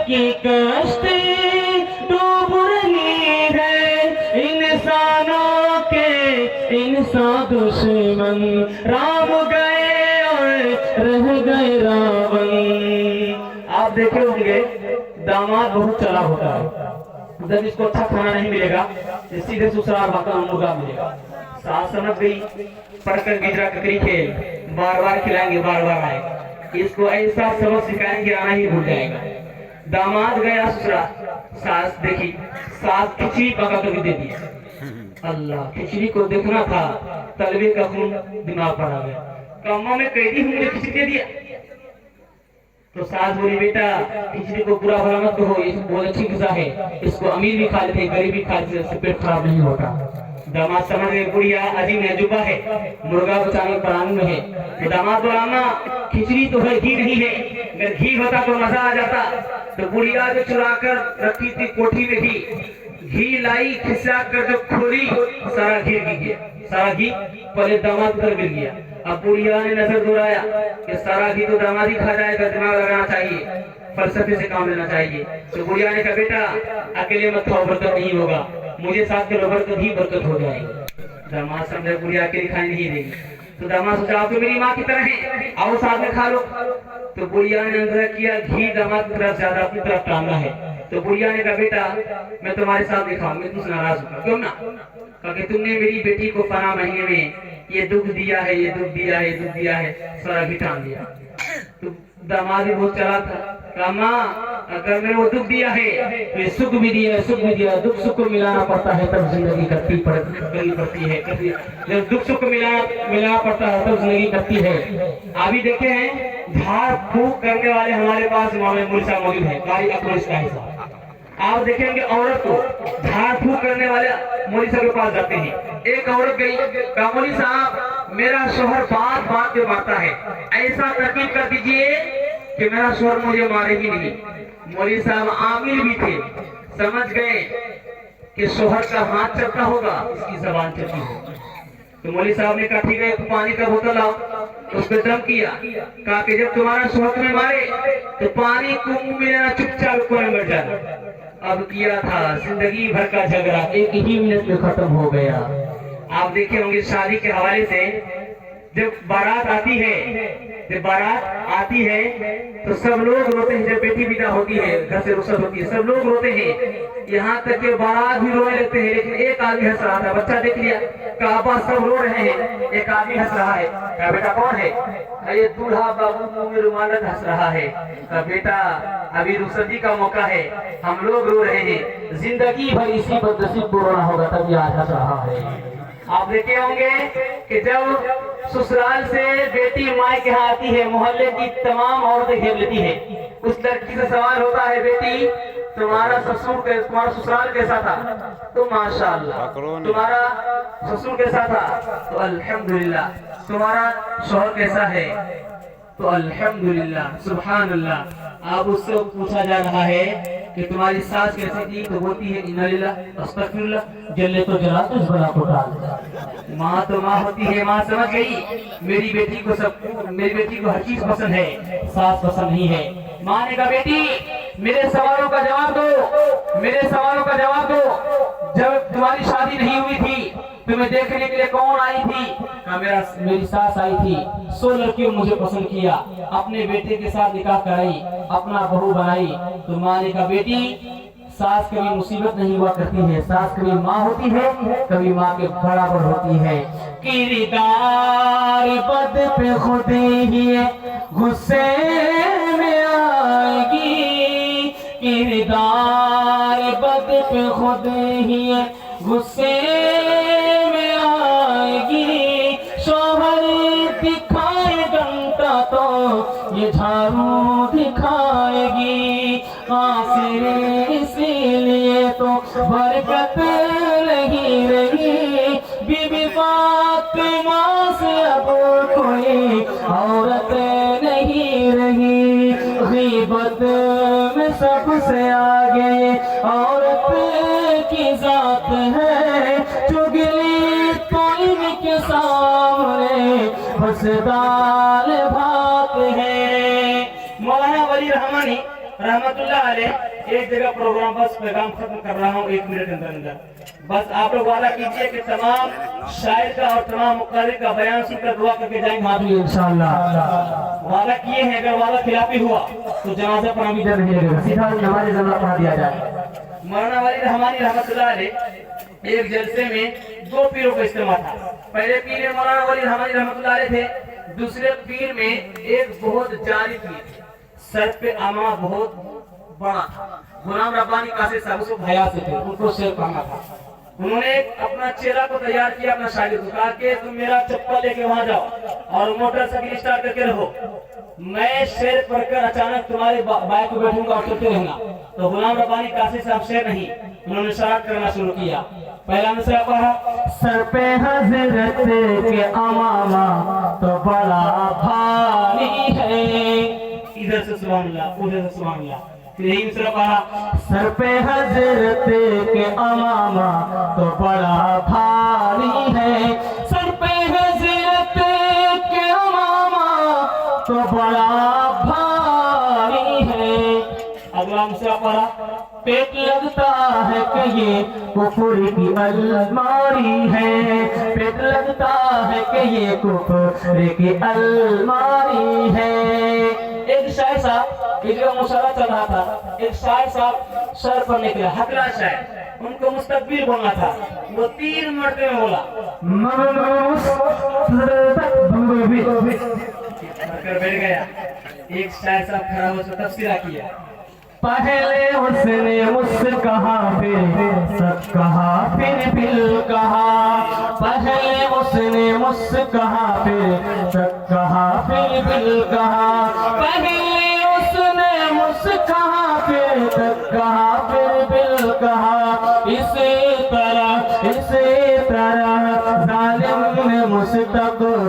की कश्ती डूब रही है, इंसानों के इंसान दुश्मन राम गए और रह गए रावण। आप देखे होंगे दामाद बहुत चला होता है, जब इसको अच्छा खाना नहीं मिलेगा सीधे ससुराल भागा मुर्गा मिलेगा। सास समझ गई, पढ़कर गिजरा ककड़ी खेल, बार बार खिलाएंगे बार बार आएगा, इसको ऐसा सबक सिखाएंगे आना ही भूल जाएगा। दामाद गया ससुराल, सास देखी, सास खिचड़ी पका कर दे दी। अल्लाह, खिचड़ी को देखना था, तलवे का खून दिमाग पर आ गया, कम्मा में कैदी हूँ, मुझे खिचड़ी दे दिया। तो सास बोली बेटा खिचड़ी को पूरा भला मत कहो, ये बहुत अच्छी ग़िज़ा है, इसको अमीर भी खा लेते, गरीब भी खा लेते, इससे पेट खराब नहीं होता। दामाद समझ गए बुढ़िया अजीब नजुबा है, मुर्गा बचाने प्राण में है। तो दामाद बोला अम्मा खिचड़ी तो है, घी नहीं है, अगर घी होता तो मजा आ जाता। तो बुढ़िया जो चुरा कर रखी थी कोठी में घी लाई, खिसा कर जो खोली सारा घी गिर गया, सारा घी पहले दामाद पर गिर गया। अब बुढ़िया ने नजर दौड़ाया कि सारा घी तो दामाद ही खा जाएगा, दिमाग लगाना चाहिए, फलसफे से काम लेना चाहिए। तो बुढ़िया ने कहा बेटा अकेले मत खाओ, बरकत नहीं होगा, मुझे साथ के बरकत ही बरकत हो जाएगी। दामाद समझे बुढ़िया अकेले खाने नहीं देगी। तो दामाद सोचा आप तो मेरी माँ की तरह है, आओ साथ में खा लो। तो बुढ़िया ने अंदर किया, घी दामाद की तरफ ज्यादा अपनी तरफ टांगा है। तो बुढ़िया ने कहा बेटा मैं तुम्हारे साथ नहीं खाऊंगी, तुमसे नाराज होगा। क्यों ना? कहा कि तुमने मेरी बेटी को 15 महीने में ये दुख दिया है, ये दुख दिया है, ये दुख दिया है, सारा घी टांग दिया। तो दामाद भी बहुत चला था, कहा माँ अगर मैंने वो दुख दिया है तो ये सुख भी दिया, सुख भी दिया, दुख सुख को मिलाना पड़ता है तब जिंदगी करनी पड़ती है, जब दुख सुख को मिलाना पड़ता है तब जिंदगी करती है। अभी देखे हैं झाड़ फूक करने वाले हमारे पास मौलवी साहब मौजूद है, कारी अकबर का हिस्सा। आप देखेंगे औरत को झाड़ फूक करने वाले मौलवी साहब के पास जाते हैं। एक औरत गई, कहा मौलवी साहब मेरा शोहर बात बात पे मारता है, ऐसा तरकीब कर दीजिए कि मेरा शोहर मुझे मारे ही नहीं। मौलवी साहब आमिल भी थे, समझ गए कि शोहर का हाथ चलता होगा, इसकी जबान चलती होगी। तो मौलवी साहब ने कहा ठीक है पानी का बोतल लाओ, तो उस पर दम किया, कहा कि जब तुम्हारा शोहर तुम्हें मारे तो पानी को मुंह में लेना, चुपचाप कोने में बैठ जाना। अब किया था जिंदगी भर का झगड़ा एक ही मिनट में खत्म हो गया। आप देखे होंगे शादी के हवाले से जब बारात आती है तो सब लोग रोते हैं, जब बेटी विदा होती है घर से रुखसत होती है सब लोग रोते हैं, यहाँ तक कि बारात भी रोने लगते हैं। लेकिन एक आदमी हंस रहा था, बच्चा देख लिया, कहा अब्बा सब रो रहे हैं, एक आदमी हंस रहा है, कहा बेटा कौन है? ये दूल्हा बाबू मुंह में रुमाल हंस रहा है। कहा बेटा अभी रुखसती का मौका है, हम लोग रो रहे हैं, जिंदगी भर इसी बदनसीब को रोना होगा, तभी आज हंस रहा है। आप देखे होंगे कि जब ससुराल से बेटी माँ के यहाँ आती है, मोहल्ले की तमाम औरतें घेर लेती है, उस लड़की से सवाल होता है बेटी तुम्हारा ससुराल कैसा था? तो माशाअल्लाह। तुम्हारा ससुर कैसा था? तो अल्हम्दुलिल्लाह। तुम्हारा शौहर कैसा है? तो अल्हम्दुलिल्लाह, सुभान अल्लाह। अब उससे पूछा जा रहा है कि तुम्हारी सास कैसी थी? तो बोलती है इन्ना लिल्लाह अस्तगफिरुल्लाह, जले तो जला तो इस बला को डाल। माँ तो माँ होती है, माँ समझ गई मेरी बेटी को हर चीज पसंद है, सास पसंद नहीं है। माँ ने कहा बेटी मेरे सवालों का जवाब दो, मेरे सवालों का जवाब दो। जब तुम्हारी शादी नहीं हुई थी तुम्हें देखने के लिए कौन आई थी? कहा मेरी सास आई थी, 100 लड़कियों मुझे पसंद किया, अपने बेटे के साथ निकाह कराई, अपना बहू बनाई। तो माँ ने कहा बेटी सास कभी मुसीबत नहीं हुआ करती है, सास कभी माँ होती है, कभी माँ के बराबर होती है। किरदार बद पे खुद ही गुस्से में आएगी, किरदार बद पे खुद ही गुस्से में आएगी। शोहर दिखाए डंडा तो ये झाड़ू दिखाएगी, आसिर इसीलिए तो बरकत नहीं रही। बीबी फातिमा से अब कोई औरत नहीं रही, गीबत में सबसे आगे औरत की जात है, चुगली तो इनके सामने बस दाल भात है। मौलाना वली रहमानी रहमतुल्लाह अलैह एक जगह प्रोग्राम, बस पैगाम खत्म कर रहा हूँ 1 मिनट के अंदर अंदर। बस आप लोग वादा कीजिए कि तमाम शायर का और तमाम मुक़र्रिर का बयान सुनकर दुआ करके जाएंगे माधुरी इंशाअल्लाह। वादा किए हैं, अगर वादा खिलाफी हुआ तो जनाजा पर हम इधर नहीं लगेगा, सीधा नमाज जनाजा पढ़ा दिया जाए। मौलाना वली रहमानी रहमतुल्लाह अलैह एक जलसे में 2 पीरों का इस्तेमाल था। पहले पीर मौलाना वली रहमानी रहमतुल्लाह अलैह थे, दूसरे पीर में एक बहुत जारी पीर, सर पे आमा बहुत बड़ा था। गुलाम रब्बानी कासिम साहब उसको भया से थे, उनको शेर पहनना था। उन्होंने अपना चेला को तैयार किया, अपना शागिर्द को कहा कि तुम मेरा चप्पल लेके वहां जाओ और मोटरसाइकिल स्टार्ट करके रहो, मैं शेर पढ़कर अचानक तुम्हारे बाइक पे बैठूंगा और चलते रहना। तो गुलाम रब्बानी कासिम साहब शेर नहीं, उन्होंने शरारत करना शुरू किया। पहला मिसरा पढ़ा, सर पे हजरत के अमामा तो बड़ा भारी है, इधर से सुभान अल्लाह, उधर से सुभान अल्लाह। फिर यही मिसरा पढ़ा, सर पे हजरत के अमामा तो बड़ा भारी है, सर पे हजरत के अमामा तो बड़ा भारी है। अगला मिसरा पढ़ा, पेट लगता है कि ये कुफर की अलमारी है, पेट लगता है कि ये कुफर की अलमारी है। एक शायर साहब, एक जगह मुशायरा चल रहा था, एक शायर साहब सर पर निकला, हकला शायर, उनको मुस्तकबिल बोलना था, वो 3 मरते में बोला, बैठ गया। एक शायर साहब खड़ा हो उसको तफसीरा किया, पहले उसने मुझसे कहा, फिर सब कहा, फिर बिल कहा, पहले उसने मुझसे कहा, फिर सब कहा, फिर बिल कहा, पहले उसने मुझसे कहा, फिर सब कहा, फिर बिल कहा, इसी तरह जालिम ने मुझसे तक